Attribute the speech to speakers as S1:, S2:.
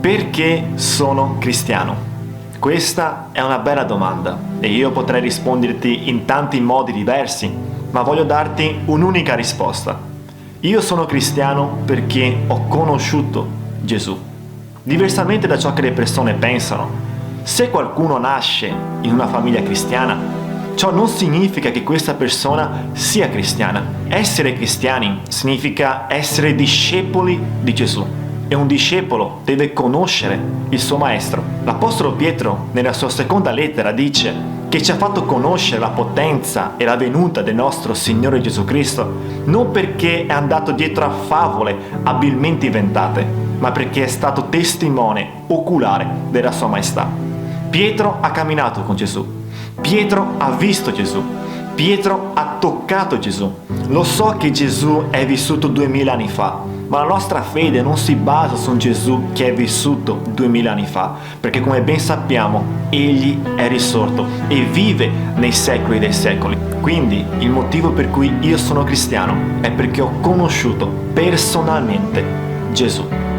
S1: Perché sono cristiano? Questa è una bella domanda e io potrei risponderti in tanti modi diversi, ma voglio darti un'unica risposta. Io sono cristiano perché ho conosciuto Gesù. Diversamente da ciò che le persone pensano, se qualcuno nasce in una famiglia cristiana, ciò non significa che questa persona sia cristiana. Essere cristiani significa essere discepoli di Gesù. E un discepolo deve conoscere il suo maestro. L'Apostolo Pietro, nella sua seconda lettera, dice che ci ha fatto conoscere la potenza e la venuta del nostro Signore Gesù Cristo, non perché è andato dietro a favole abilmente inventate, ma perché è stato testimone oculare della sua maestà. Pietro ha camminato con Gesù. Pietro ha visto Gesù. Pietro ha toccato Gesù. Lo so che Gesù è vissuto 2000 anni fa, ma la nostra fede non si basa su un Gesù che è vissuto 2000 anni fa, perché come ben sappiamo, Egli è risorto e vive nei secoli dei secoli. Quindi il motivo per cui io sono cristiano è perché ho conosciuto personalmente Gesù.